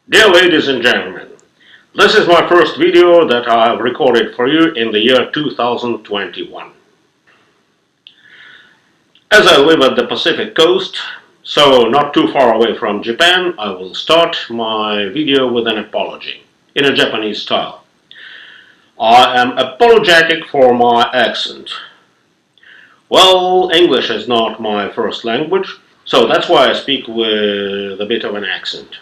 Dear ladies and gentlemen, this is my first video that I have recorded for you in the year 2021. As I live at the Pacific coast, so not too far away from Japan, I will start my video with an apology, in a Japanese style. I am apologetic for my accent. Well, English is not my first language, so that's why I speak with a bit of an accent.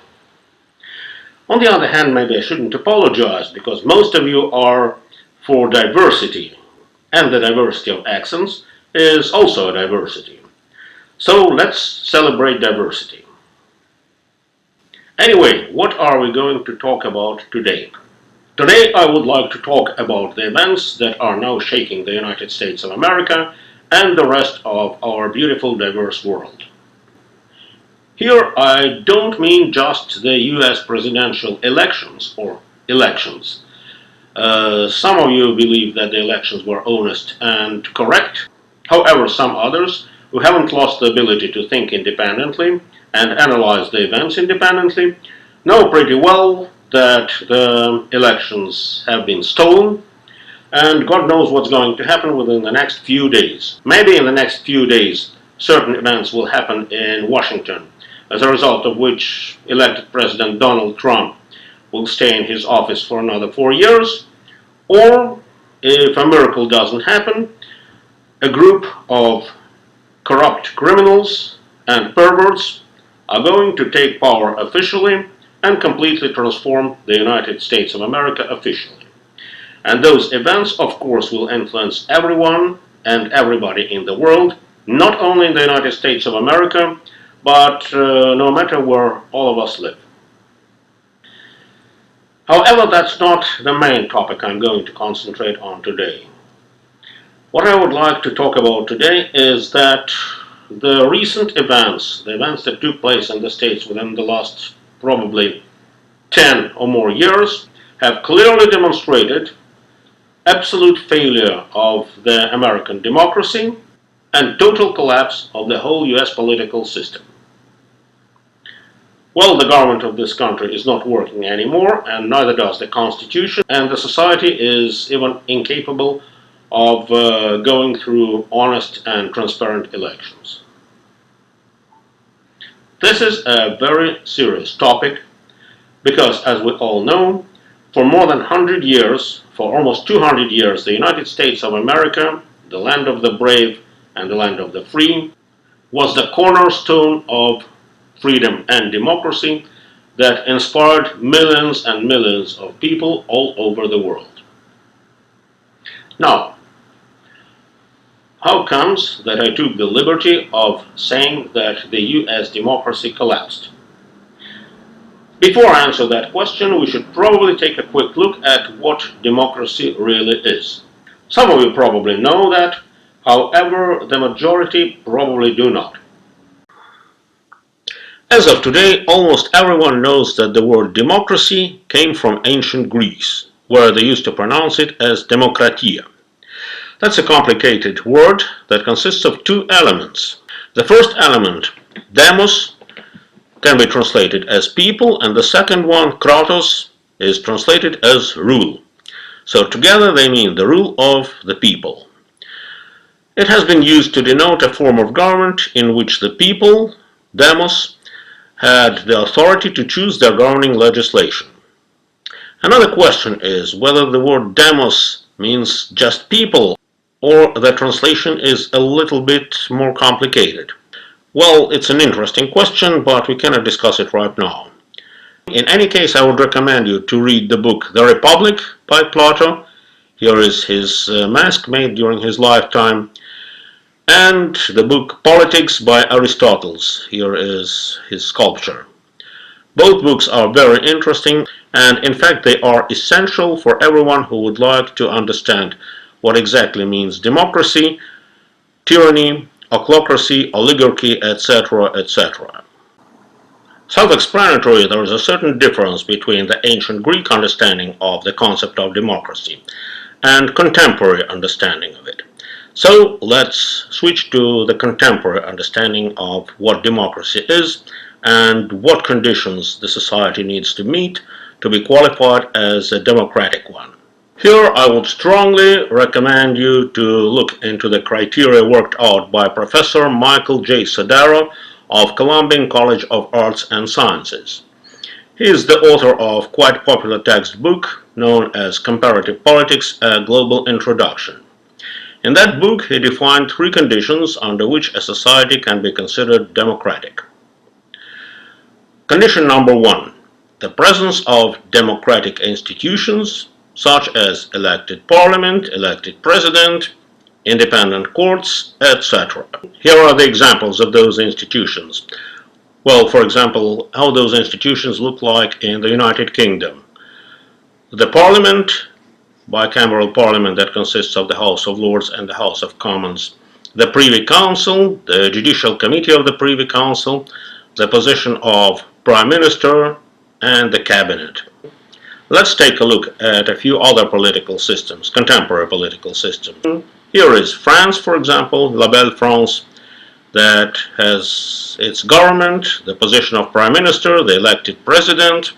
On the other hand, maybe I shouldn't apologize, because most of you are for diversity, and the diversity of accents is also a diversity. So let's celebrate diversity. Anyway, what are we going to talk about today? Today I would like to talk about the events that are now shaking the United States of America and the rest of our beautiful diverse world. Here I don't mean just the US presidential elections or elections. Some of you believe that the elections were honest and correct. However, some others who haven't lost the ability to think independently and analyze the events independently know pretty well that the elections have been stolen, and God knows what's going to happen within the next few days. Maybe in the next few days certain events will happen in Washington, as a result of which elected President Donald Trump will stay in his office for another 4 years, or if a miracle doesn't happen, a group of corrupt criminals and perverts are going to take power officially and completely transform the United States of America officially. And those events, of course, will influence everyone and everybody in the world, not only in the United States of America, but no matter where all of us live. However, that's not the main topic I'm going to concentrate on today. What I would like to talk about today is that the recent events, the events that took place in the States within the last probably 10 or more years, have clearly demonstrated absolute failure of the American democracy and total collapse of the whole US political system. Well, the government of this country is not working anymore, and neither does the Constitution, and the society is even incapable of going through honest and transparent elections. This is a very serious topic because, as we all know, for more than 100 years, for almost 200 years, the United States of America, the land of the brave and the land of the free, was the cornerstone of freedom and democracy that inspired millions and millions of people all over the world. Now, how comes that I took the liberty of saying that the US democracy collapsed? Before I answer that question, we should probably take a quick look at what democracy really is. Some of you probably know that, however, the majority probably do not. As of today, almost everyone knows that the word democracy came from ancient Greece, where they used to pronounce it as demokratia. That's a complicated word that consists of two elements. The first element, demos, can be translated as people, and the second one, kratos, is translated as rule. So together they mean the rule of the people. It has been used to denote a form of government in which the people, demos, had the authority to choose their governing legislation. Another question is whether the word demos means just people, or the translation is a little bit more complicated. Well, it's an interesting question, but we cannot discuss it right now. In any case, I would recommend you to read the book The Republic by Plato. Here is his mask made during his lifetime, and the book Politics by Aristotle. Here is his sculpture. Both books are very interesting, and in fact they are essential for everyone who would like to understand what exactly means democracy, tyranny, ochlocracy, oligarchy, etc., etc. Self-explanatory, there is a certain difference between the ancient Greek understanding of the concept of democracy and contemporary understanding of it. So let's switch to the contemporary understanding of what democracy is and what conditions the society needs to meet to be qualified as a democratic one. Here I would strongly recommend you to look into the criteria worked out by Professor Michael J. Sodaro of Columbian College of Arts and Sciences. He is the author of quite popular textbook known as Comparative Politics, A Global Introduction. In that book, he defined three conditions under which a society can be considered democratic. Condition number one, the presence of democratic institutions such as elected parliament, elected president, independent courts, etc. Here are the examples of those institutions. Well, for example, how those institutions look like in the United Kingdom. The Parliament, bicameral parliament that consists of the House of Lords and the House of Commons. The Privy Council, the Judicial Committee of the Privy Council, the position of Prime Minister, and the Cabinet. Let's take a look at a few other political systems, contemporary political systems. Here is France, for example, La Belle France, that has its government, the position of Prime Minister, the elected President,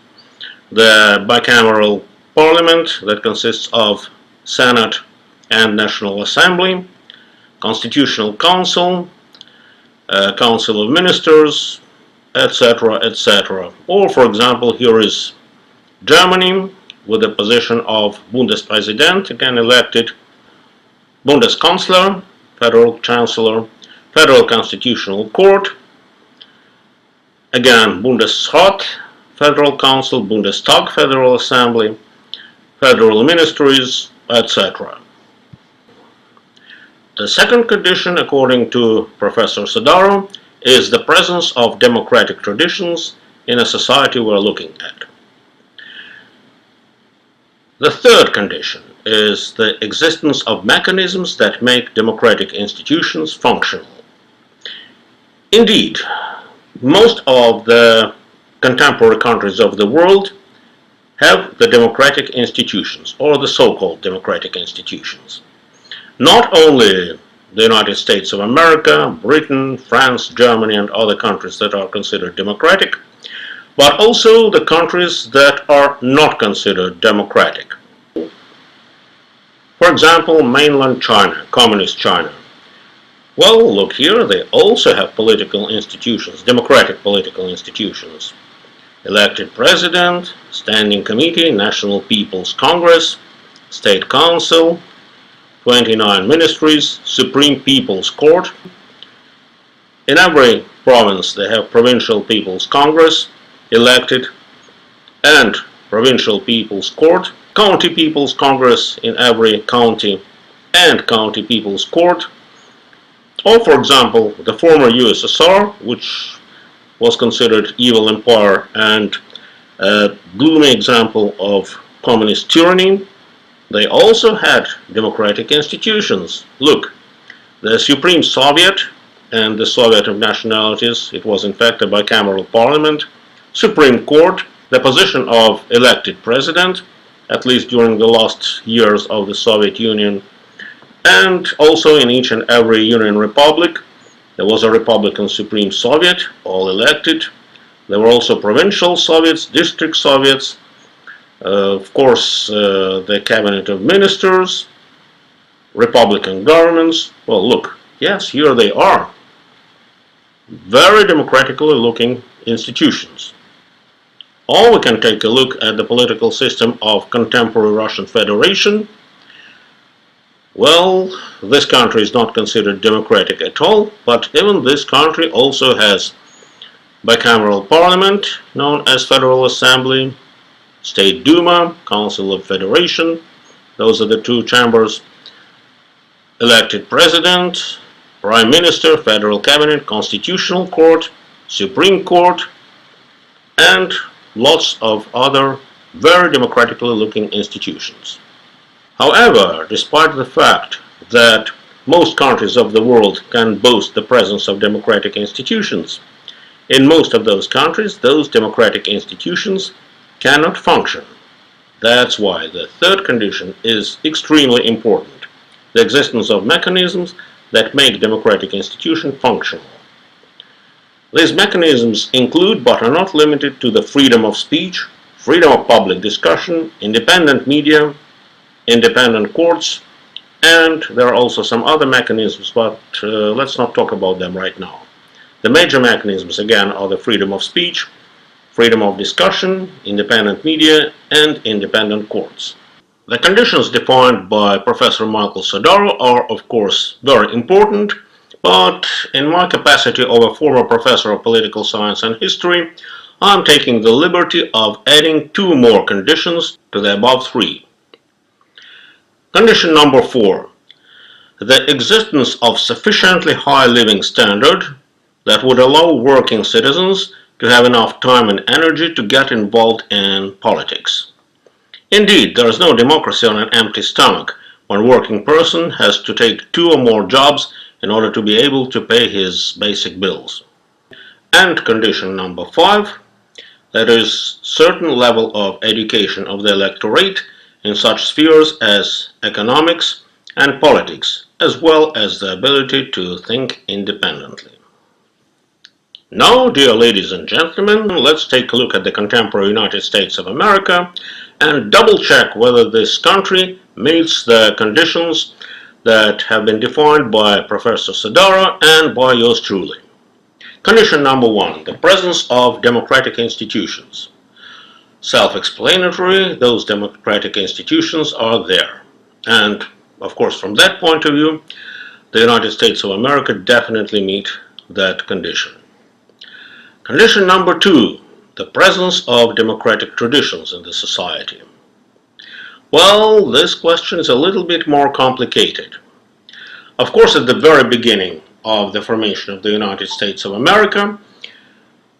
the bicameral Parliament that consists of Senate and National Assembly, Constitutional Council, Council of Ministers, etc., etc. Or, for example, here is Germany with the position of Bundespräsident, again elected, Bundeskanzler, Federal Chancellor, Federal Constitutional Court, again Bundesrat, Federal Council, Bundestag, Federal Assembly, Federal Ministries, etc. The second condition, according to Professor Sodaro, is the presence of democratic traditions in a society we're looking at. The third condition is the existence of mechanisms that make democratic institutions functional. Indeed, most of the contemporary countries of the world have the democratic institutions, or the so-called democratic institutions. Not only the United States of America, Britain, France, Germany, and other countries that are considered democratic, but also the countries that are not considered democratic. For example, mainland China, communist China. Well, look here, they also have political institutions, democratic political institutions. Elected president, standing committee, National People's Congress, State Council, 29 ministries, Supreme People's Court. In every province they have Provincial People's Congress, elected, and Provincial People's Court, County People's Congress in every county, and County People's Court. Or, for example, the former USSR, which was considered evil empire and a gloomy example of communist tyranny, they also had democratic institutions. Look, the Supreme Soviet and the Soviet of Nationalities, it was in fact a bicameral parliament, Supreme Court, the position of elected president, at least during the last years of the Soviet Union, and also in each and every Union Republic, there was a Republican Supreme Soviet, all elected. There were also provincial Soviets, district Soviets, of course the Cabinet of Ministers, Republican governments. Well, look, yes, here they are. Very democratically looking institutions. Or we can take a look at the political system of contemporary Russian Federation. Well, this country is not considered democratic at all, but even this country also has bicameral parliament, known as Federal Assembly, State Duma, Council of Federation, those are the two chambers, elected president, prime minister, federal cabinet, constitutional court, Supreme Court, and lots of other very democratically looking institutions. However, despite the fact that most countries of the world can boast the presence of democratic institutions, in most of those countries, those democratic institutions cannot function. That's why the third condition is extremely important: the existence of mechanisms that make democratic institutions functional. These mechanisms include but are not limited to the freedom of speech, freedom of public discussion, independent media, independent courts, and there are also some other mechanisms, but let's not talk about them right now. The major mechanisms, again, are the freedom of speech, freedom of discussion, independent media, and independent courts. The conditions defined by Professor Michael Sodaro are, of course, very important, but in my capacity of a former professor of political science and history, I'm taking the liberty of adding two more conditions to the above three. Condition number 4. The existence of sufficiently high living standard that would allow working citizens to have enough time and energy to get involved in politics. Indeed, there is no democracy on an empty stomach when a working person has to take 2 or more jobs in order to be able to pay his basic bills. And condition number 5, that is certain level of education of the electorate in such spheres as economics and politics, as well as the ability to think independently. Now, dear ladies and gentlemen, let's take a look at the contemporary United States of America and double check whether this country meets the conditions that have been defined by Professor Sodaro and by yours truly. Condition number 1, the presence of democratic institutions. Self-explanatory, those democratic institutions are there. And, of course, from that point of view, the United States of America definitely meet that condition. Condition number 2, the presence of democratic traditions in the society. Well, this question is a little bit more complicated. Of course, at the very beginning of the formation of the United States of America,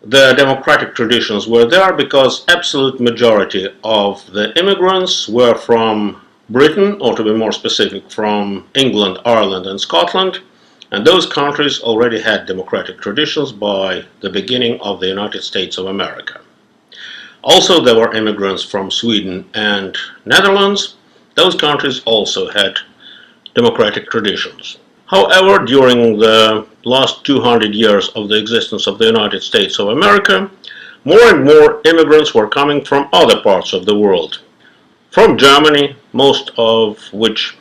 the democratic traditions were there because absolute majority of the immigrants were from Britain, or to be more specific, from England, Ireland, and Scotland, and those countries already had democratic traditions by the beginning of the United States of America. Also, there were immigrants from Sweden and Netherlands. Those countries also had democratic traditions. However, during the last 200 years of the existence of the United States of America, more and more immigrants were coming from other parts of the world. From Germany, most of which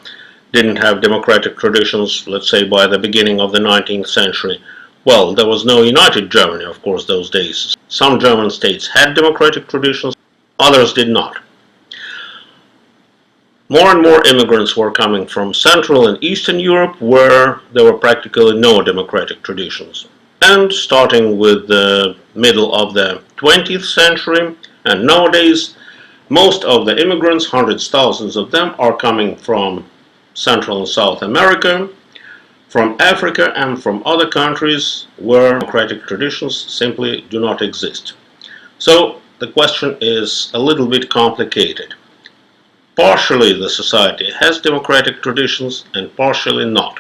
didn't have democratic traditions, let's say by the beginning of the 19th century. Well, there was no united Germany, of course, those days. Some German states had democratic traditions, others did not. More and more immigrants were coming from Central and Eastern Europe, where there were practically no democratic traditions. And starting with the middle of the 20th century, and nowadays, most of the immigrants, hundreds, thousands of them, are coming from Central and South America, from Africa, and from other countries where democratic traditions simply do not exist. So the question is a little bit complicated. Partially the society has democratic traditions and partially not.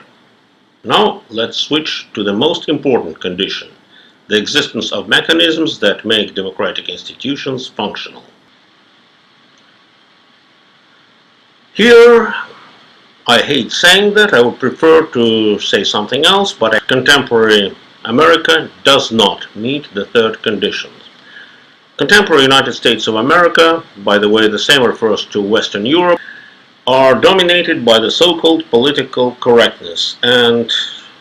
Now let's switch to the most important condition, the existence of mechanisms that make democratic institutions functional. Here, I hate saying that, I would prefer to say something else, but contemporary America does not meet the third condition. Contemporary United States of America, by the way, the same refers to Western Europe, are dominated by the so-called political correctness and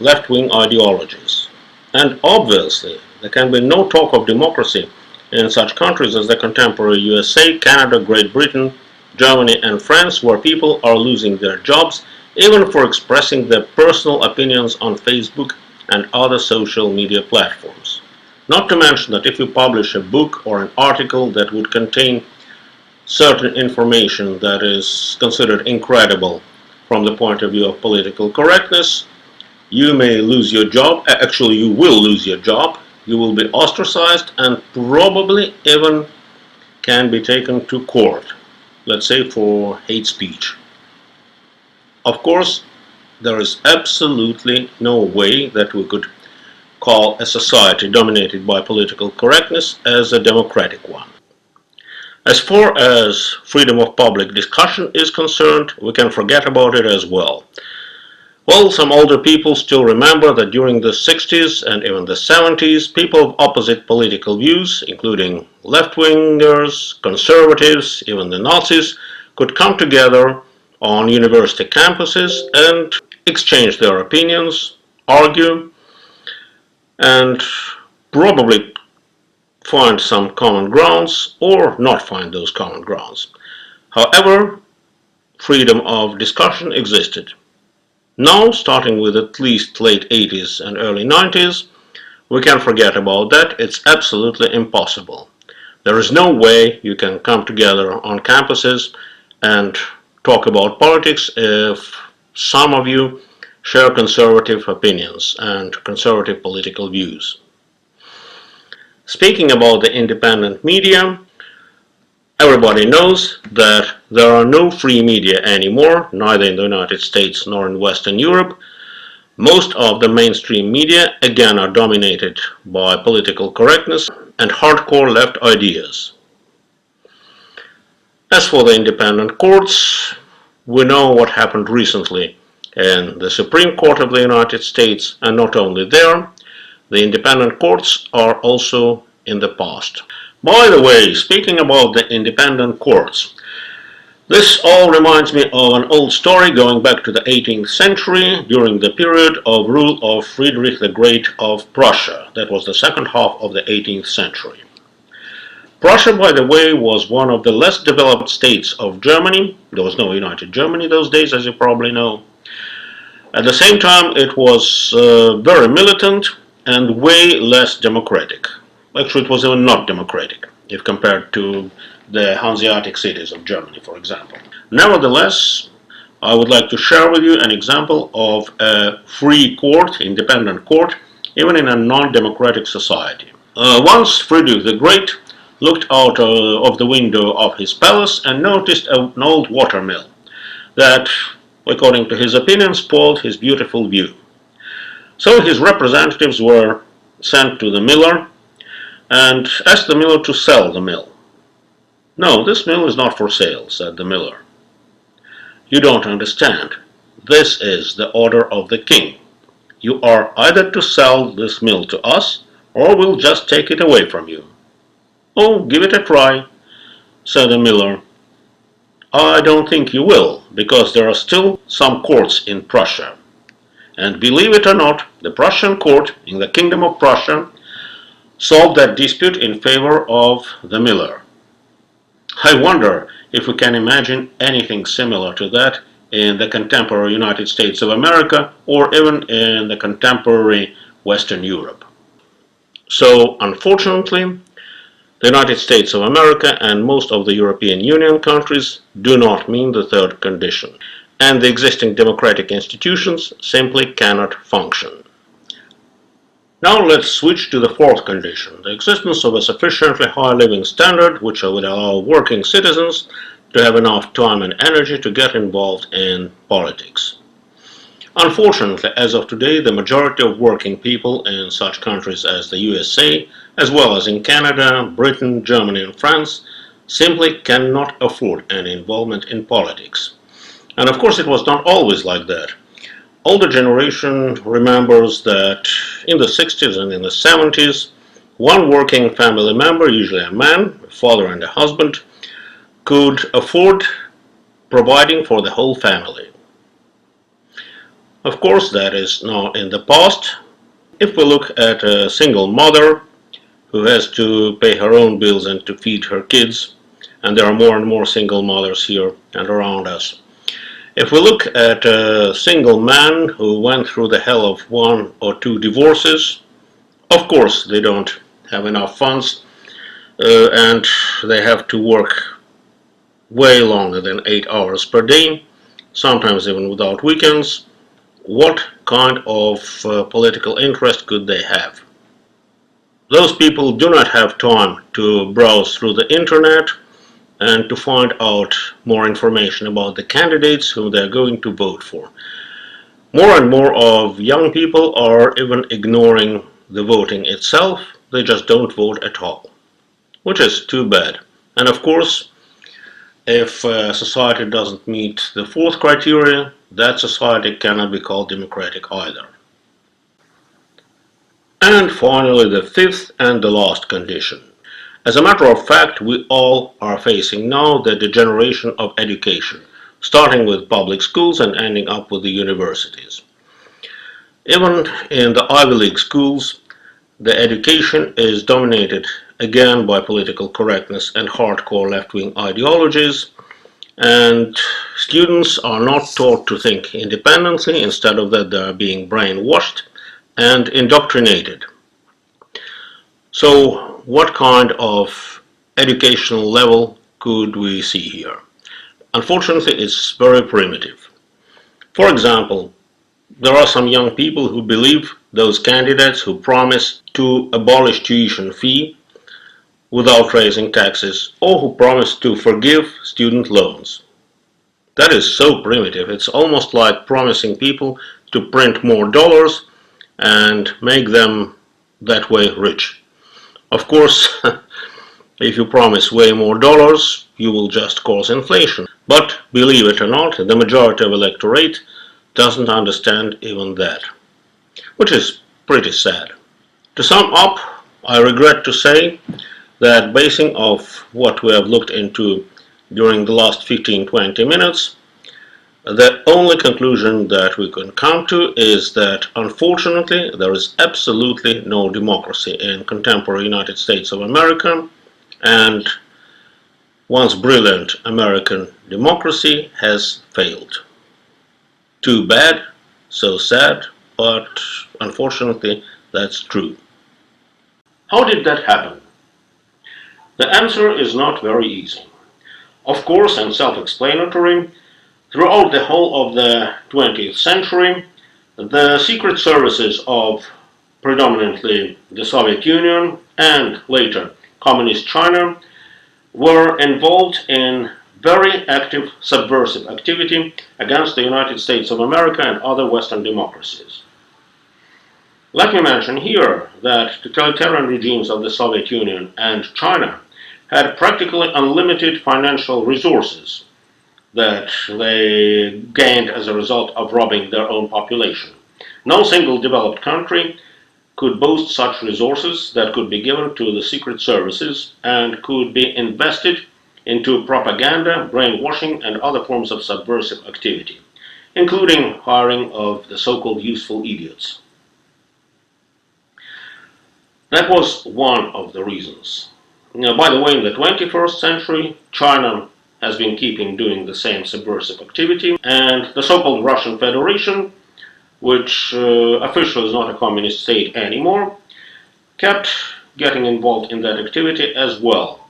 left-wing ideologies. And obviously, there can be no talk of democracy in such countries as the contemporary USA, Canada, Great Britain, Germany, and France, where people are losing their jobs even for expressing their personal opinions on Facebook and other social media platforms. Not to mention that if you publish a book or an article that would contain certain information that is considered incredible from the point of view of political correctness, you may lose your job. Actually, you will lose your job. You will be ostracized and probably even can be taken to court, let's say for hate speech. Of course, there is absolutely no way that we could call a society dominated by political correctness as a democratic one. As far as freedom of public discussion is concerned, we can forget about it as well. Well, some older people still remember that during the 60s and even the 70s, people of opposite political views, including left-wingers, conservatives, even the Nazis, could come together on university campuses and exchange their opinions, argue, and probably find some common grounds or not find those common grounds. However, freedom of discussion existed. Now, starting with at least late 80s and early 90s, we can forget about that. It's absolutely impossible. There is no way you can come together on campuses and talk about politics if some of you share conservative opinions and conservative political views. Speaking about the independent media, everybody knows that there are no free media anymore, neither in the United States nor in Western Europe. Most of the mainstream media again are dominated by political correctness and hardcore left ideas. As for the independent courts, we know what happened recently in the Supreme Court of the United States, and not only there, the independent courts are also in the past. By the way, speaking about the independent courts, this all reminds me of an old story going back to the 18th century during the period of rule of Friedrich the Great of Prussia. That was the second half of the 18th century. Prussia, by the way, was one of the less developed states of Germany. There was no United Germany those days, as you probably know. At the same time, it was very militant and way less democratic. Actually, it was even not democratic if compared to the Hanseatic cities of Germany, for example. Nevertheless, I would like to share with you an example of a free court, independent court, even in a non-democratic society. Once Friedrich the Great looked out of the window of his palace and noticed an old watermill that, according to his opinion, spoiled his beautiful view. So his representatives were sent to the miller and asked the miller to sell the mill. "No, this mill is not for sale," said the miller. "You don't understand. This is the order of the king. You are either to sell this mill to us, or we'll just take it away from you." "Oh, give it a try," said the miller. "I don't think you will, because there are still some courts in Prussia. And believe it or not, the Prussian court in the Kingdom of Prussia solved that dispute in favor of the miller." I wonder if we can imagine anything similar to that in the contemporary United States of America or even in the contemporary Western Europe. So, unfortunately, the United States of America and most of the European Union countries do not meet the third condition, and the existing democratic institutions simply cannot function. Now let's switch to the fourth condition, the existence of a sufficiently high living standard which would allow working citizens to have enough time and energy to get involved in politics. Unfortunately, as of today, the majority of working people in such countries as the USA, as well as in Canada, Britain, Germany and France, simply cannot afford any involvement in politics. And of course it was not always like that. Older generation remembers that in the 60s and in the 70s, one working family member, usually a man, a father and a husband, could afford providing for the whole family. Of course, that is now in the past. If we look at a single mother who has to pay her own bills and to feed her kids, and there are more and more single mothers here and around us. If we look at a single man who went through the hell of one or two divorces, of course they don't have enough funds and they have to work way longer than 8 hours per day, sometimes even without weekends. What kind of political interest could they have? Those people do not have time to browse through the internet and to find out more information about the candidates whom they are going to vote for. More and more of young people are even ignoring the voting itself. They just don't vote at all, which is too bad. And of course, if society doesn't meet the fourth criteria, that society cannot be called democratic either. And finally, the fifth and the last condition. As a matter of fact, we all are facing now the degeneration of education, starting with public schools and ending up with the universities. Even in the Ivy League schools, the education is dominated again by political correctness and hardcore left-wing ideologies, and students are not taught to think independently. Instead of that, they are being brainwashed and indoctrinated. So, what kind of educational level could we see here? Unfortunately, it's very primitive. For example, there are some young people who believe those candidates who promise to abolish tuition fee without raising taxes, or who promise to forgive student loans. That is so primitive. It's almost like promising people to print more dollars and make them that way rich. Of course, if you promise way more dollars, you will just cause inflation. But believe it or not, the majority of electorate doesn't understand even that, which is pretty sad. To sum up, I regret to say that basing off what we have looked into during the last 15-20 minutes, the only conclusion that we can come to is that unfortunately there is absolutely no democracy in contemporary United States of America, and once brilliant American democracy has failed. Too bad, so sad, but unfortunately that's true. How did that happen? The answer is not very easy. Of course, and self-explanatory, throughout the whole of the 20th century, the secret services of predominantly the Soviet Union and later Communist China were involved in very active subversive activity against the United States of America and other Western democracies. Let me mention here that totalitarian regimes of the Soviet Union and China had practically unlimited financial resources that they gained as a result of robbing their own population. No single developed country could boast such resources that could be given to the secret services and could be invested into propaganda, brainwashing, and other forms of subversive activity, including hiring of the so-called useful idiots. That was one of the reasons. Now, by the way, in the 21st century, China has been keeping doing the same subversive activity, and the so-called Russian Federation, which officially is not a communist state anymore, kept getting involved in that activity as well.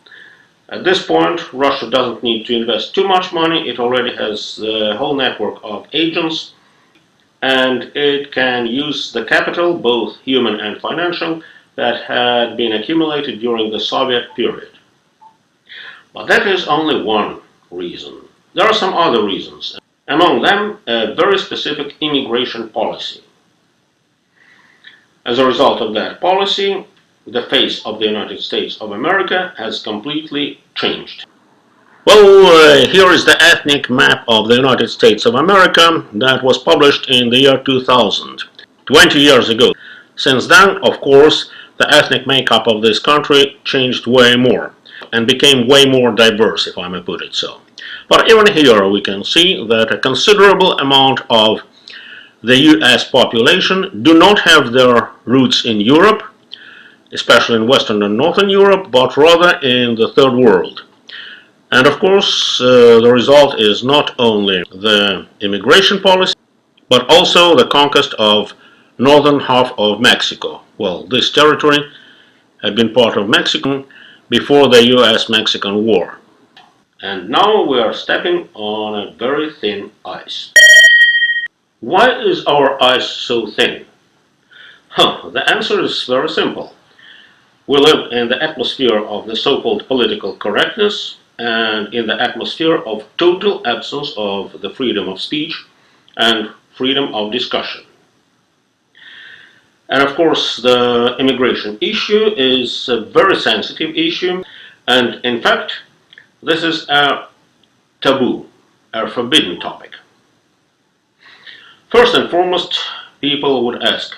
At this point, Russia doesn't need to invest too much money. It already has a whole network of agents, and it can use the capital, both human and financial, that had been accumulated during the Soviet period. But that is only one reason. There are some other reasons, among them a very specific immigration policy. As a result of that policy, the face of the United States of America has completely changed. Well, here is the ethnic map of the United States of America that was published in the year 2000, 20 years ago. Since then, of course, the ethnic makeup of this country changed way more and became way more diverse, if I may put it so. But even here we can see that a considerable amount of the US population do not have their roots in Europe, especially in Western and Northern Europe, but rather in the Third World. And of course, the result is not only the immigration policy, but also the conquest of northern half of Mexico. Well, this territory had been part of Mexico before the US-Mexican War. And now we are stepping on a very thin ice. Why is our ice so thin? The answer is very simple. We live in the atmosphere of the so-called political correctness and in the atmosphere of total absence of the freedom of speech and freedom of discussion. And of course, the immigration issue is a very sensitive issue, and in fact, this is a taboo, a forbidden topic. First and foremost, people would ask,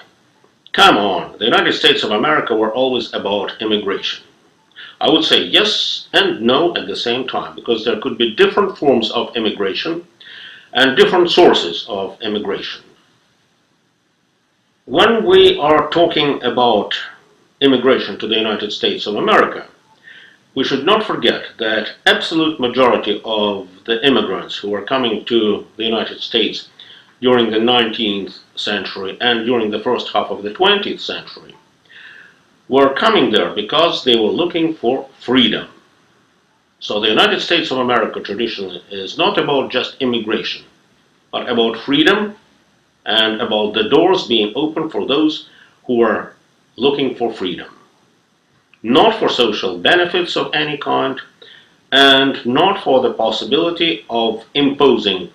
come on, the United States of America were always about immigration. I would say yes and no at the same time, because there could be different forms of immigration and different sources of immigration. When we are talking about immigration to the United States of America, we should not forget that absolute majority of the immigrants who were coming to the United States during the 19th century and during the first half of the 20th century were coming there because they were looking for freedom. So the United States of America traditionally is not about just immigration, but about freedom and about the doors being open for those who are looking for freedom. Not for social benefits of any kind, and not for the possibility of imposing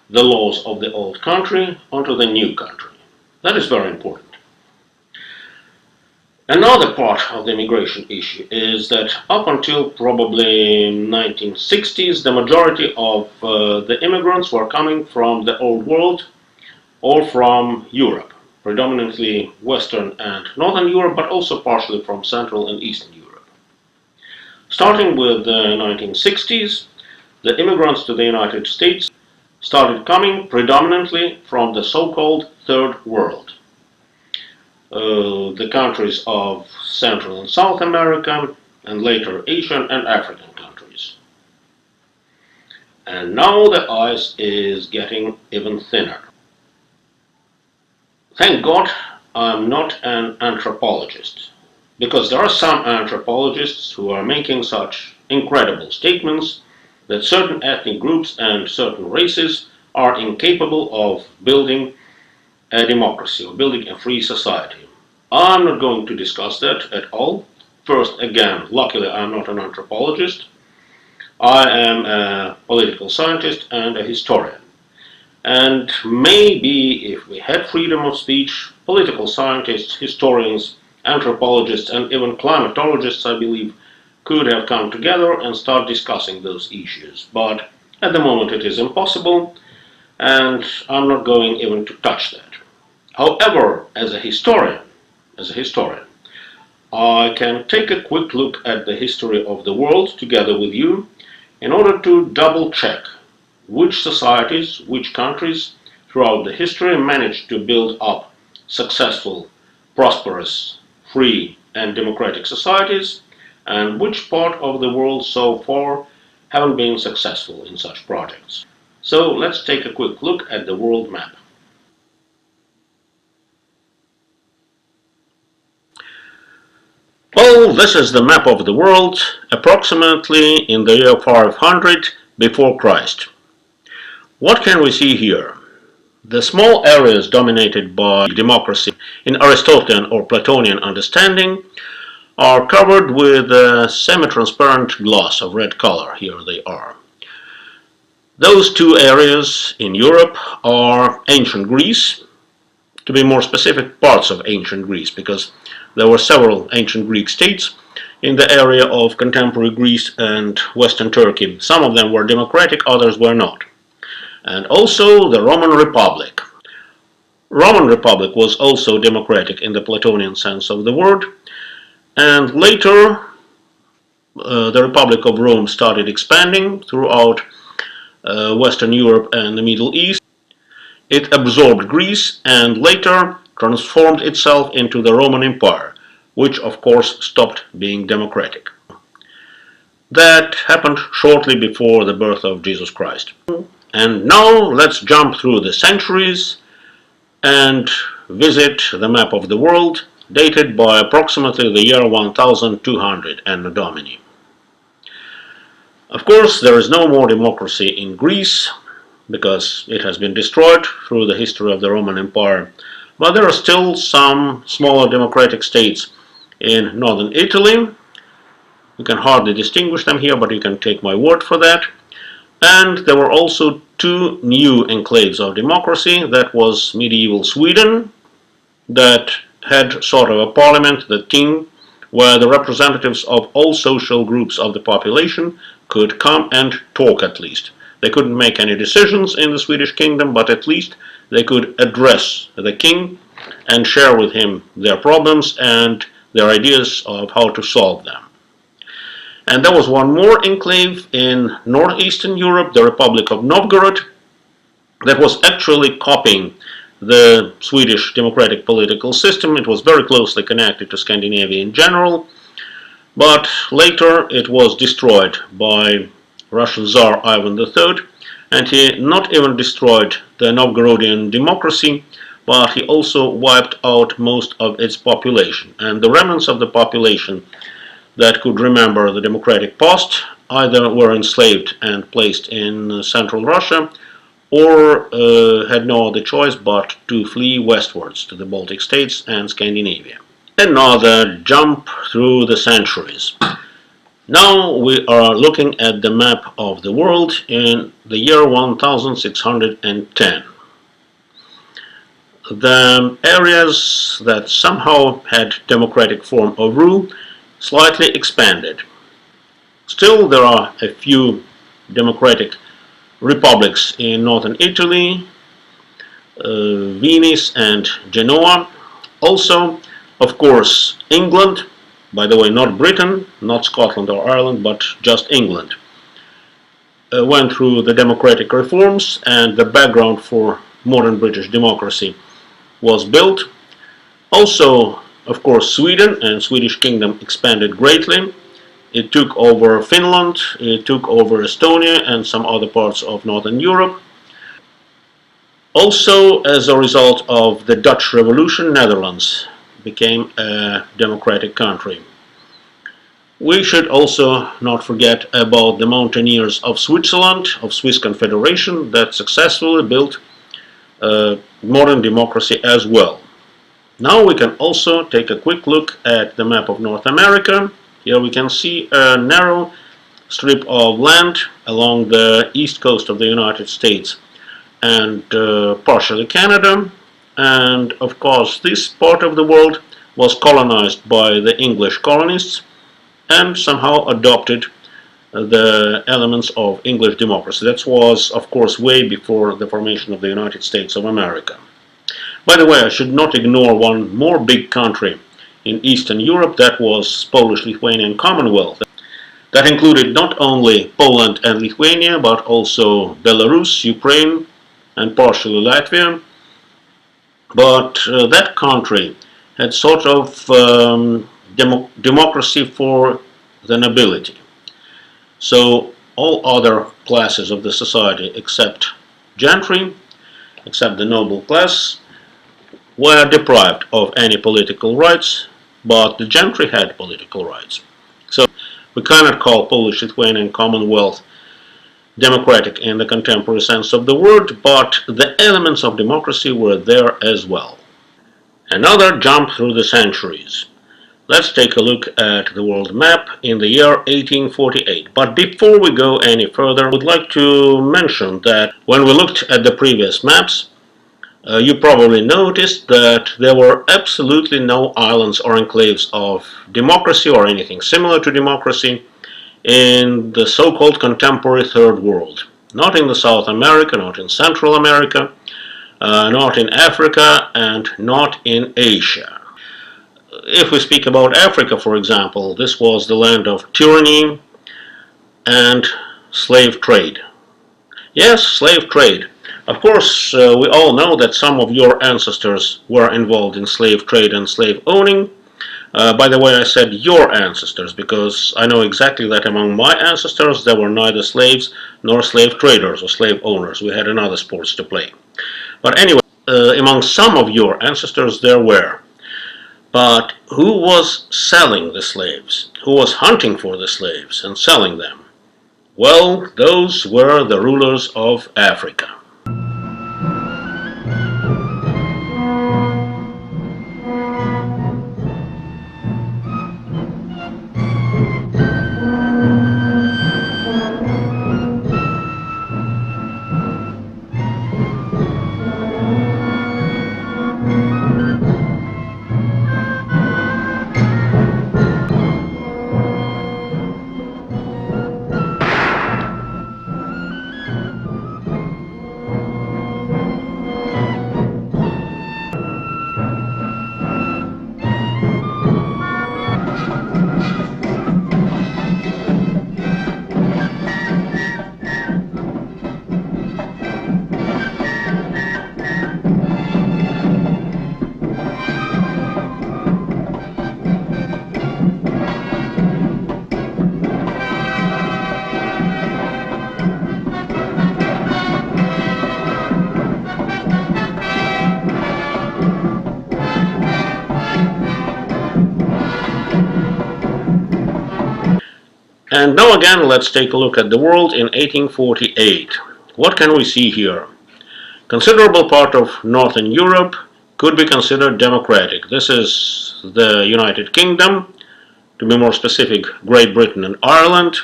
the laws of the old country onto the new country. That is very important. Another part of the immigration issue is that up until probably 1960s, the majority of the immigrants were coming from the old world or from Europe, predominantly Western and Northern Europe, but also partially from Central and Eastern Europe. Starting with the 1960s, the immigrants to the United States started coming predominantly from the so-called Third World. The countries of Central and South America, and later Asian and African countries. And now the ice is getting even thinner. Thank God I'm not an anthropologist, because there are some anthropologists who are making such incredible statements that certain ethnic groups and certain races are incapable of building a democracy or building a free society. I'm not going to discuss that at all. First, again, luckily I'm not an anthropologist. I am a political scientist and a historian. And maybe if we had freedom of speech, political scientists, historians, anthropologists, and even climatologists, I believe, could have come together and start discussing those issues. But at the moment it is impossible, and I'm not going even to touch that. However, as a historian, I can take a quick look at the history of the world together with you in order to double check which societies, which countries throughout the history managed to build up successful, prosperous, free and democratic societies, and which part of the world so far haven't been successful in such projects. So let's take a quick look at the world map. Well, this is the map of the world approximately in the year 500 before Christ. What can we see here? The small areas dominated by democracy in Aristotelian or Platonian understanding are covered with a semi-transparent gloss of red color. Here they are. Those two areas in Europe are ancient Greece, to be more specific, parts of ancient Greece, because there were several ancient Greek states in the area of contemporary Greece and Western Turkey. Some of them were democratic, others were not. And also the Roman Republic. Roman Republic was also democratic in the Platonian sense of the word, and later the Republic of Rome started expanding throughout Western Europe and the Middle East. It absorbed Greece and later transformed itself into the Roman Empire, which of course stopped being democratic. That happened shortly before the birth of Jesus Christ. And now let's jump through the centuries and visit the map of the world, dated by approximately the year 1200 Anno Domini. Of course, there is no more democracy in Greece, because it has been destroyed through the history of the Roman Empire, but there are still some smaller democratic states in northern Italy. You can hardly distinguish them here, but you can take my word for that. And there were also two new enclaves of democracy. That was medieval Sweden, that had sort of a parliament, the Ting, where the representatives of all social groups of the population could come and talk at least. They couldn't make any decisions in the Swedish kingdom, but at least they could address the king and share with him their problems and their ideas of how to solve them. And there was one more enclave in northeastern Europe, the Republic of Novgorod, that was actually copying the Swedish democratic political system. It was very closely connected to Scandinavia in general, but later it was destroyed by Russian Tsar Ivan III, and he not even destroyed the Novgorodian democracy, but he also wiped out most of its population. And the remnants of the population that could remember the democratic past either were enslaved and placed in central Russia, or had no other choice but to flee westwards to the Baltic states and Scandinavia. Another jump through the centuries. Now we are looking at the map of the world in the year 1610. The areas that somehow had democratic form of rule slightly expanded. Still, there are a few democratic republics in northern Italy, Venice and Genoa. Also, of course, England, by the way, not Britain, not Scotland or Ireland, but just England, went through the democratic reforms, and the background for modern British democracy was built. Also, of course, Sweden and Swedish kingdom expanded greatly. It took over Finland, it took over Estonia and some other parts of Northern Europe. Also, as a result of the Dutch Revolution, Netherlands became a democratic country. We should also not forget about the mountaineers of Switzerland, of Swiss Confederation, that successfully built modern democracy as well. Now we can also take a quick look at the map of North America. Here we can see a narrow strip of land along the east coast of the United States and partially Canada. And of course, this part of the world was colonized by the English colonists and somehow adopted the elements of English democracy. That was, of course, way before the formation of the United States of America. By the way, I should not ignore one more big country in Eastern Europe, that was Polish-Lithuanian Commonwealth. That included not only Poland and Lithuania, but also Belarus, Ukraine, and partially Latvia. But that country had sort of democracy for the nobility. So all other classes of the society except gentry, except the noble class, were deprived of any political rights, but the gentry had political rights. So we cannot call Polish-Lithuanian Commonwealth democratic in the contemporary sense of the word, but the elements of democracy were there as well. Another jump through the centuries. Let's take a look at the world map in the year 1848. But before we go any further, I would like to mention that when we looked at the previous maps, you probably noticed that there were absolutely no islands or enclaves of democracy or anything similar to democracy in the so-called contemporary Third World. Not in the South America, not in Central America, not in Africa, and not in Asia. If we speak about Africa, for example, this was the land of tyranny and slave trade. Yes, slave trade. Of course, we all know that some of your ancestors were involved in slave trade and slave owning. By the way, I said your ancestors because I know exactly that among my ancestors there were neither slaves nor slave traders or slave owners. We had another sports to play. But anyway, among some of your ancestors there were. But who was selling the slaves? Who was hunting for the slaves and selling them? Well, those were the rulers of Africa. And now again, let's take a look at the world in 1848. What can we see here? Considerable part of Northern Europe could be considered democratic. This is the United Kingdom, to be more specific, Great Britain and Ireland,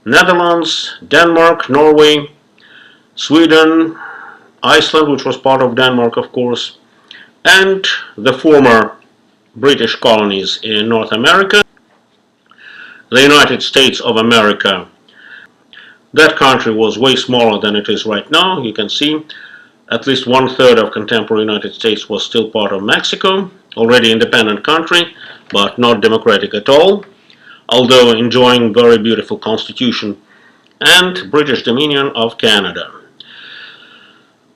Netherlands, Denmark, Norway, Sweden, Iceland, which was part of Denmark, of course, and the former British colonies in North America, the United States of America. That country was way smaller than it is right now. You can see at least 1/3 of contemporary United States was still part of Mexico, already independent country, but not democratic at all, although enjoying very beautiful constitution, and British Dominion of Canada.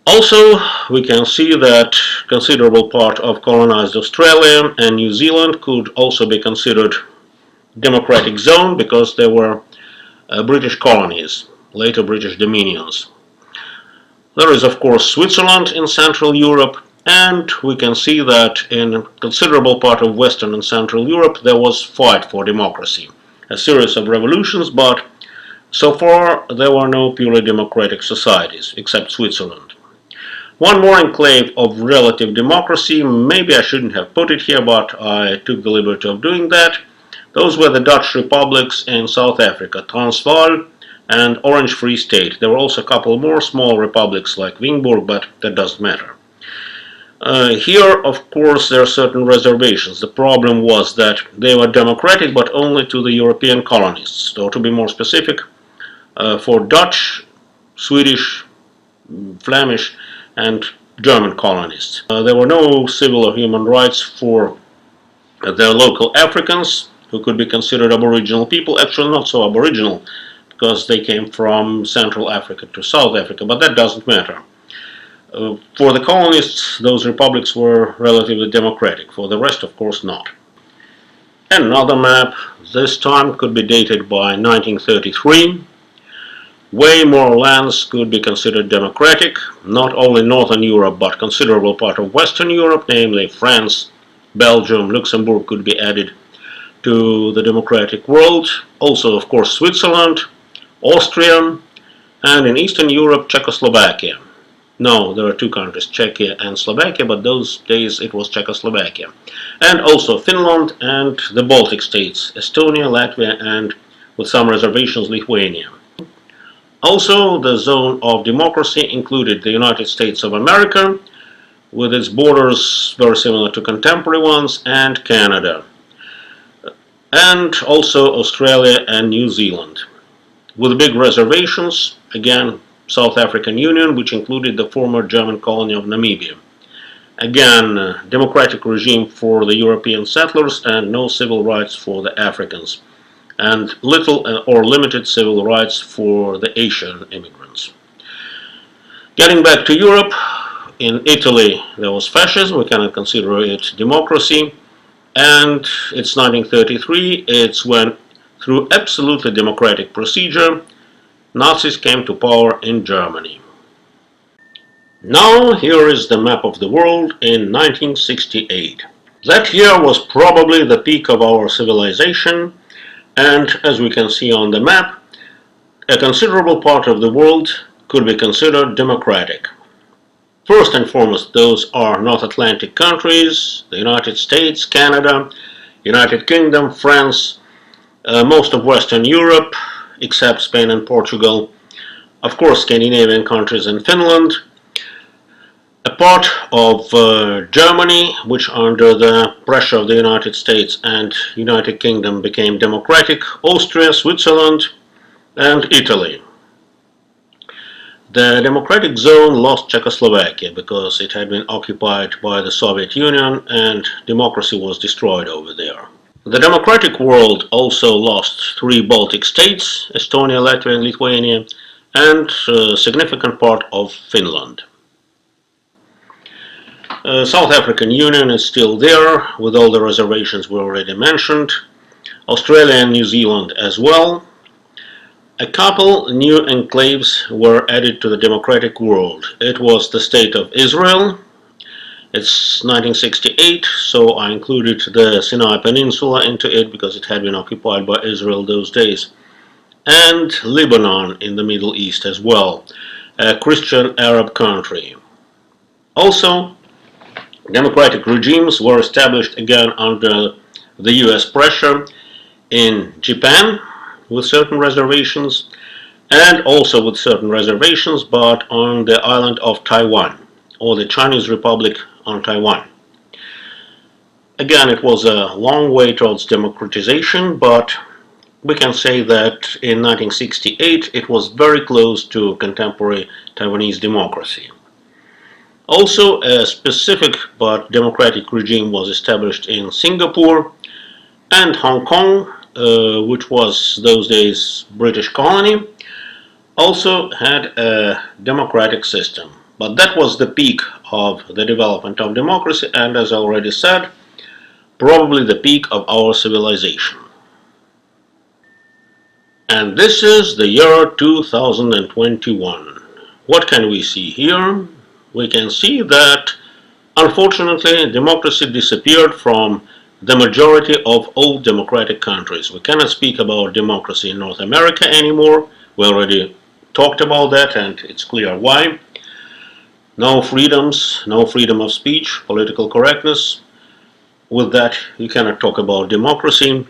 Also, we can see that considerable part of colonized Australia and New Zealand could also be considered democratic zone because they were British colonies, later British dominions. There is of course Switzerland in Central Europe, and we can see that in a considerable part of Western and Central Europe there was fight for democracy. A series of revolutions, but so far there were no purely democratic societies, except Switzerland. One more enclave of relative democracy, maybe I shouldn't have put it here, but I took the liberty of doing that. Those were the Dutch republics in South Africa, Transvaal and Orange Free State. There were also a couple more small republics like Wingburg, but that doesn't matter. Here, of course, there are certain reservations. The problem was that they were democratic, but only to the European colonists. So to be more specific, for Dutch, Swedish, Flemish, and German colonists. There were no civil or human rights for the local Africans, who could be considered aboriginal people. Actually not so aboriginal, because they came from Central Africa to South Africa, but that doesn't matter. For the colonists, those republics were relatively democratic. For the rest, of course, not. Another map, this time could be dated by 1933. Way more lands could be considered democratic, not only Northern Europe, but considerable part of Western Europe, namely France, Belgium, Luxembourg could be added to the democratic world. Also, of course, Switzerland, Austria, and in Eastern Europe, Czechoslovakia. No, there are two countries, Czechia and Slovakia, but those days it was Czechoslovakia. And also Finland and the Baltic states, Estonia, Latvia, and with some reservations, Lithuania. Also, the zone of democracy included the United States of America, with its borders very similar to contemporary ones, and Canada. And also Australia and New Zealand. With big reservations, again, South African Union, which included the former German colony of Namibia. Again, democratic regime for the European settlers and no civil rights for the Africans, and little or limited civil rights for the Asian immigrants. Getting back to Europe, in Italy there was fascism, we cannot consider it democracy, and it's 1933, it's when, through absolutely democratic procedure, Nazis came to power in Germany. Now here is the map of the world in 1968. That year was probably the peak of our civilization, and as we can see on the map, a considerable part of the world could be considered democratic. First and foremost, those are North Atlantic countries, the United States, Canada, United Kingdom, France, most of Western Europe, except Spain and Portugal, of course Scandinavian countries and Finland, a part of Germany, which under the pressure of the United States and United Kingdom became democratic, Austria, Switzerland, and Italy. The democratic zone lost Czechoslovakia because it had been occupied by the Soviet Union and democracy was destroyed over there. The democratic world also lost 3 Baltic states, Estonia, Latvia, and Lithuania, and a significant part of Finland. South African Union is still there, with all the reservations we already mentioned. Australia and New Zealand as well. A couple new enclaves were added to the democratic world. It was the State of Israel It's 1968, so I included the Sinai Peninsula into it because it had been occupied by Israel those days, and Lebanon in the Middle East as well, a Christian Arab country. Also, democratic regimes were established again under the US pressure in Japan with certain reservations, and also with certain reservations, but on the island of Taiwan, or the Chinese Republic on Taiwan. Again, it was a long way towards democratization, but we can say that in 1968 it was very close to contemporary Taiwanese democracy. Also, a specific but democratic regime was established in Singapore, and Hong Kong, which was those days British colony, also had a democratic system. But that was the peak of the development of democracy, and as I already said, probably the peak of our civilization. And this is the year 2021. What can we see here? We can see that unfortunately democracy disappeared from the majority of all democratic countries. We cannot speak about democracy in North America anymore. We already talked about that, and it's clear why. No freedoms, no freedom of speech, political correctness. With that, you cannot talk about democracy.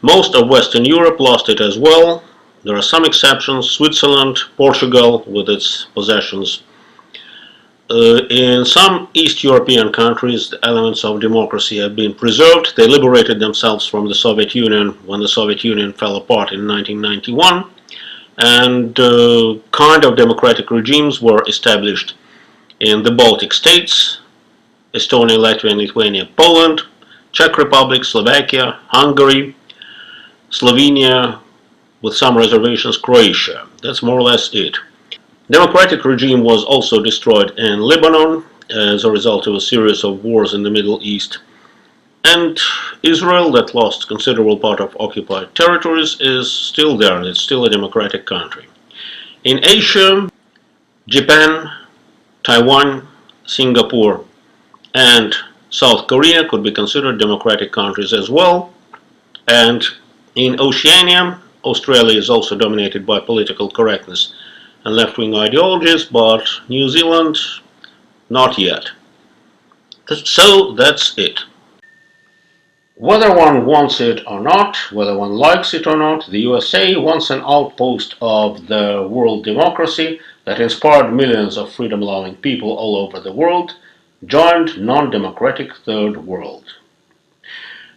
Most of Western Europe lost it as well. There are some exceptions: Switzerland, Portugal with its possessions. In some East European countries, the elements of democracy have been preserved. They liberated themselves from the Soviet Union when the Soviet Union fell apart in 1991, and kind of democratic regimes were established in the Baltic states: Estonia, Latvia, Lithuania, Poland, Czech Republic, Slovakia, Hungary, Slovenia, with some reservations, Croatia. That's more or less it. Democratic regime was also destroyed in Lebanon as a result of a series of wars in the Middle East. And Israel, that lost considerable part of occupied territories, is still there, and it's still a democratic country. In Asia, Japan, Taiwan, Singapore, and South Korea could be considered democratic countries as well. And in Oceania, Australia is also dominated by political correctness and left-wing ideologies, but New Zealand, not yet. So that's it. Whether one wants it or not, whether one likes it or not, the USA, once an outpost of the world democracy that inspired millions of freedom-loving people all over the world, joined non-democratic Third World.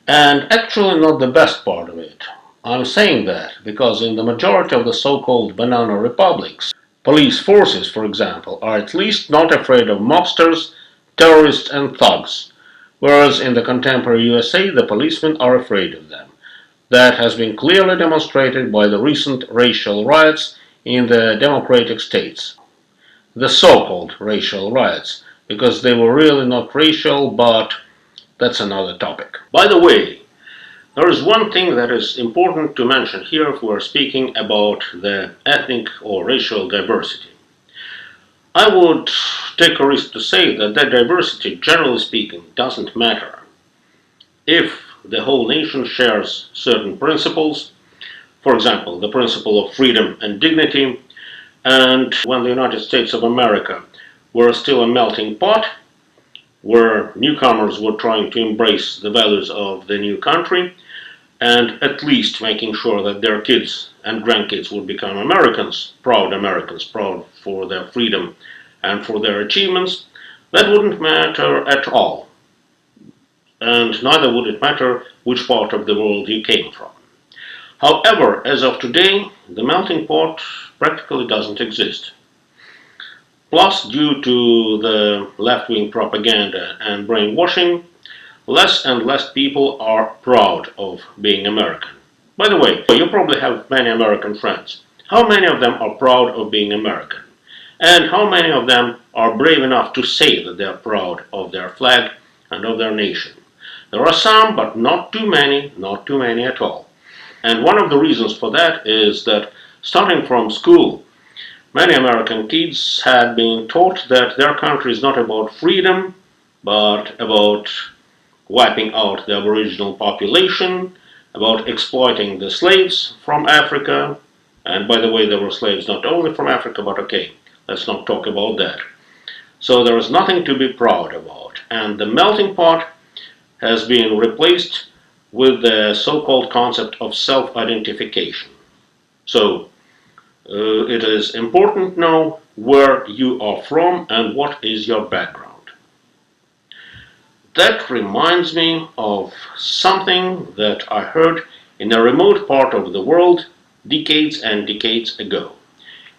And actually not the best part of it. I'm saying that because in the majority of the so-called banana republics, police forces, for example, are at least not afraid of mobsters, terrorists and thugs, whereas in the contemporary USA the policemen are afraid of them. That has been clearly demonstrated by the recent racial riots in the democratic states. The so-called racial riots, because they were really not racial, but that's another topic. By the way, there is one thing that is important to mention here if we are speaking about the ethnic or racial diversity. I would take a risk to say that that diversity, generally speaking, doesn't matter. If the whole nation shares certain principles, for example, the principle of freedom and dignity, and when the United States of America were still a melting pot, where newcomers were trying to embrace the values of the new country, and at least making sure that their kids and grandkids would become Americans, proud for their freedom and for their achievements, that wouldn't matter at all. And neither would it matter which part of the world you came from. However, as of today, the melting pot practically doesn't exist. Plus, due to the left-wing propaganda and brainwashing, less and less people are proud of being American. By the way, you probably have many American friends. How many of them are proud of being American? And how many of them are brave enough to say that they are proud of their flag and of their nation? There are some, but not too many at all. And one of the reasons for that is that starting from school, many American kids had been taught that their country is not about freedom, but about wiping out the Aboriginal population, about exploiting the slaves from Africa. And by the way, there were slaves not only from Africa, but okay, let's not talk about that. So there is nothing to be proud about. And the melting pot has been replaced with the so-called concept of self-identification. So it is important now where you are from and what is your background. That reminds me of something that I heard in a remote part of the world decades and decades ago.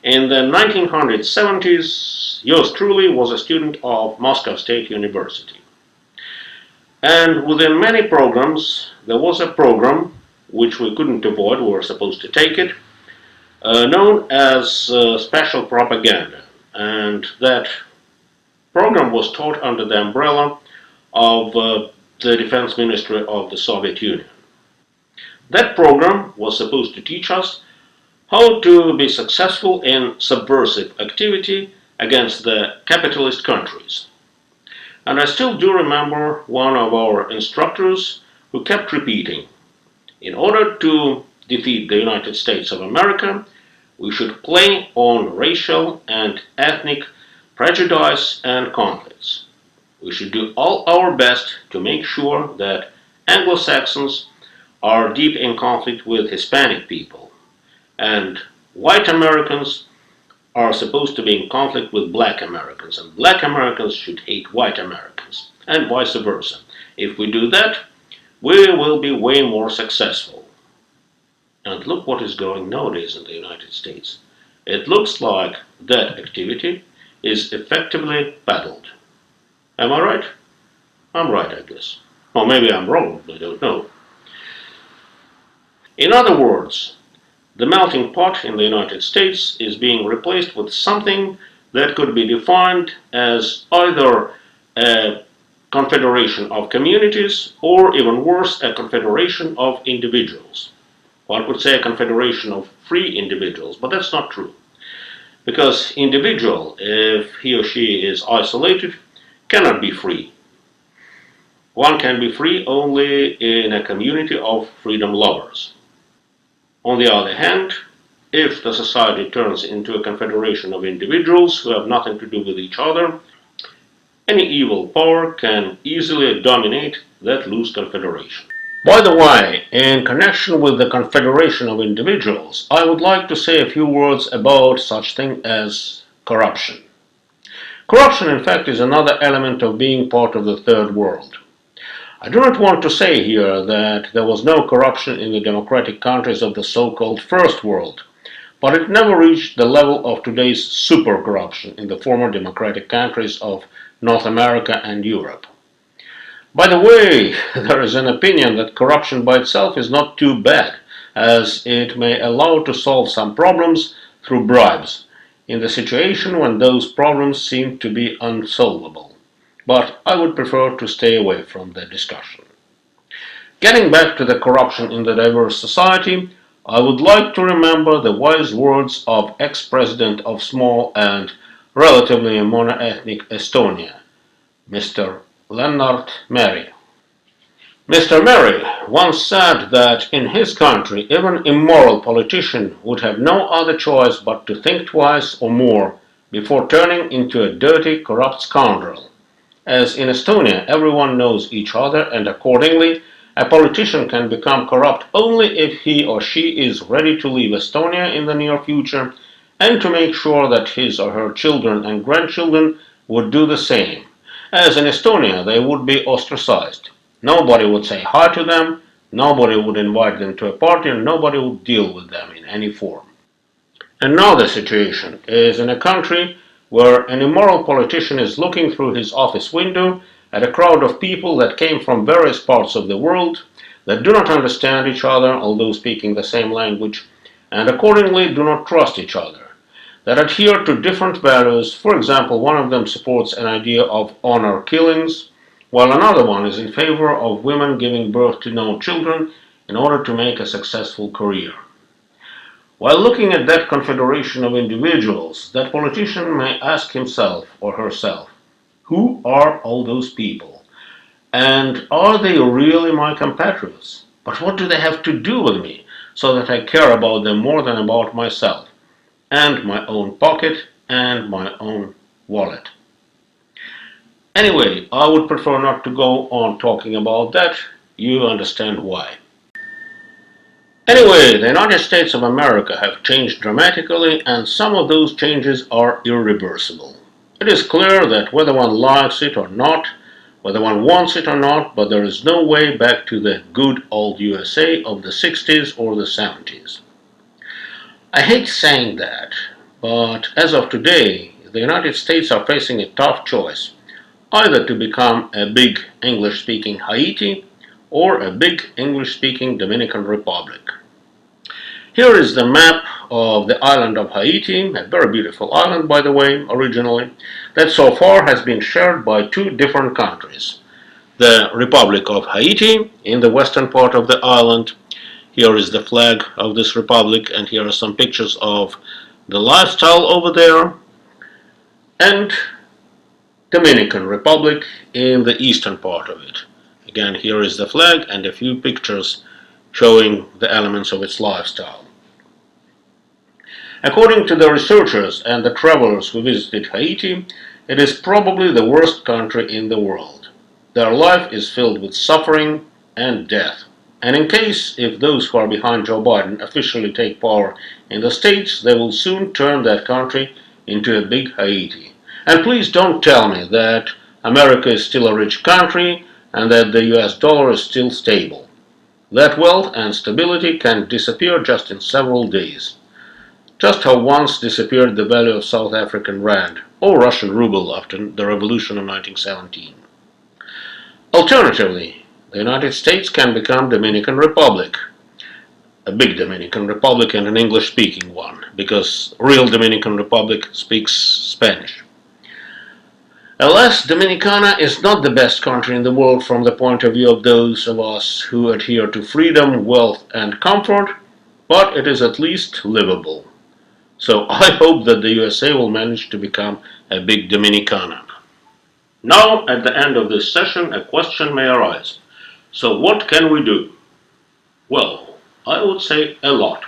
In the 1970s, yours truly was a student of Moscow State University. And within many programs, there was a program which we couldn't avoid, we were supposed to take it, known as special propaganda. And that program was taught under the umbrella of the Defense Ministry of the Soviet Union. That program was supposed to teach us how to be successful in subversive activity against the capitalist countries. And I still do remember one of our instructors who kept repeating, in order to defeat the United States of America, we should play on racial and ethnic prejudice and conflicts. We should do all our best to make sure that Anglo-Saxons are deep in conflict with Hispanic people, and white Americans are supposed to be in conflict with black Americans, and black Americans should hate white Americans, and vice versa. If we do that, we will be way more successful. And look what is going nowadays in the United States. It looks like that activity is effectively peddled. Am I right? I'm right, I guess. Or maybe I'm wrong, I don't know. In other words, the melting pot in the United States is being replaced with something that could be defined as either a confederation of communities or, even worse, a confederation of individuals. One could say a confederation of free individuals, but that's not true. Because individual, if he or she is isolated, cannot be free. One can be free only in a community of freedom lovers. On the other hand, if the society turns into a confederation of individuals who have nothing to do with each other, any evil power can easily dominate that loose confederation. By the way, in connection with the confederation of individuals, I would like to say a few words about such thing as corruption. Corruption, in fact, is another element of being part of the third world. I do not want to say here that there was no corruption in the democratic countries of the so-called first world, but it never reached the level of today's super corruption in the former democratic countries of North America and Europe. By the way, there is an opinion that corruption by itself is not too bad, as it may allow to solve some problems through bribes, in the situation when those problems seem to be unsolvable. But I would prefer to stay away from the discussion. Getting back to the corruption in the diverse society, I would like to remember the wise words of ex-president of small and relatively monoethnic Estonia, Mr. Lennart Meri. Mr. Meri once said that in his country even immoral politician would have no other choice but to think twice or more before turning into a dirty, corrupt scoundrel. As in Estonia, everyone knows each other, and accordingly, a politician can become corrupt only if he or she is ready to leave Estonia in the near future and to make sure that his or her children and grandchildren would do the same. As in Estonia, they would be ostracized. Nobody would say hi to them, nobody would invite them to a party, and nobody would deal with them in any form. Another situation is in a country where an immoral politician is looking through his office window at a crowd of people that came from various parts of the world, that do not understand each other, although speaking the same language, and accordingly do not trust each other, that adhere to different values. For example, one of them supports an idea of honor killings, while another one is in favor of women giving birth to no children in order to make a successful career. While looking at that confederation of individuals, that politician may ask himself or herself, Who are all those people? And are they really my compatriots? But what do they have to do with me so that I care about them more than about myself and my own pocket and my own wallet? Anyway, I would prefer not to go on talking about that. You understand why. Anyway, the United States of America have changed dramatically, and some of those changes are irreversible. It is clear that whether one likes it or not, whether one wants it or not, but there is no way back to the good old USA of the 60s or the 70s. I hate saying that, but as of today, the United States are facing a tough choice, either to become a big English-speaking Haiti or a big English-speaking Dominican Republic. Here is the map of the island of Haiti, a very beautiful island by the way, originally, that so far has been shared by two different countries. The Republic of Haiti in the western part of the island. Here is the flag of this republic, and here are some pictures of the lifestyle over there. And Dominican Republic in the eastern part of it. Again, here is the flag and a few pictures showing the elements of its lifestyle. According to the researchers and the travelers who visited Haiti, it is probably the worst country in the world. Their life is filled with suffering and death. And in case if those who are behind Joe Biden officially take power in the States, they will soon turn that country into a big Haiti. And please don't tell me that America is still a rich country and that the US dollar is still stable. That wealth and stability can disappear just in several days. Just how once disappeared the value of South African rand or Russian ruble after the revolution of 1917. Alternatively, the United States can become Dominican Republic, a big Dominican Republic and an English-speaking one, because real Dominican Republic speaks Spanish. Alas, Dominicana is not the best country in the world from the point of view of those of us who adhere to freedom, wealth, and comfort, but it is at least livable. So I hope that the USA will manage to become a big Dominicana. Now, at the end of this session, a question may arise. So what can we do? Well, I would say a lot.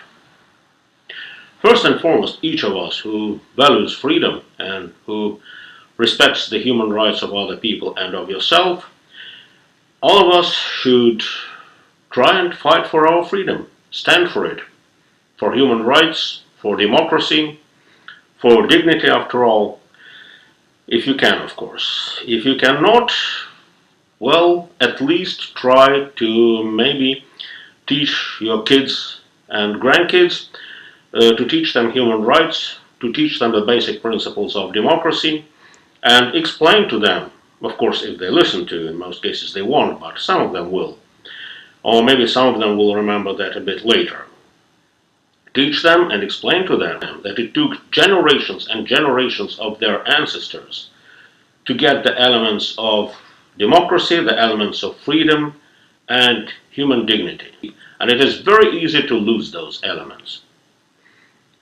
First and foremost, each of us who values freedom and who respects the human rights of other people and of yourself, all of us should try and fight for our freedom, stand for it, for human rights, for democracy, for dignity after all, if you can, of course. If you cannot, well, at least try to maybe teach your kids and grandkids, to teach them human rights, to teach them the basic principles of democracy, and explain to them, of course if they listen to, in most cases they won't, but some of them will, or maybe some of them will remember that a bit later. Teach them and explain to them that it took generations and generations of their ancestors to get the elements of democracy, the elements of freedom and human dignity. And it is very easy to lose those elements.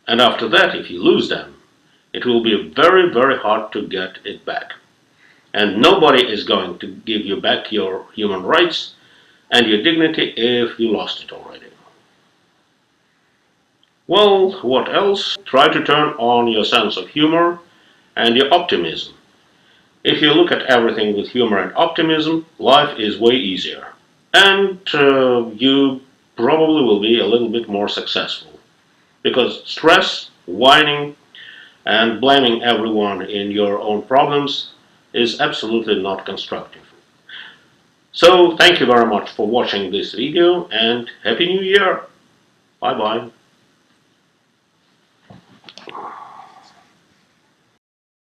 And after that, if you lose them, it will be very, very hard to get it back. And nobody is going to give you back your human rights and your dignity if you lost it already. Well, what else? Try to turn on your sense of humor and your optimism. If you look at everything with humor and optimism, life is way easier. And you probably will be a little bit more successful. Because stress, whining, and blaming everyone in your own problems is absolutely not constructive. So, thank you very much for watching this video and Happy New Year! Bye bye.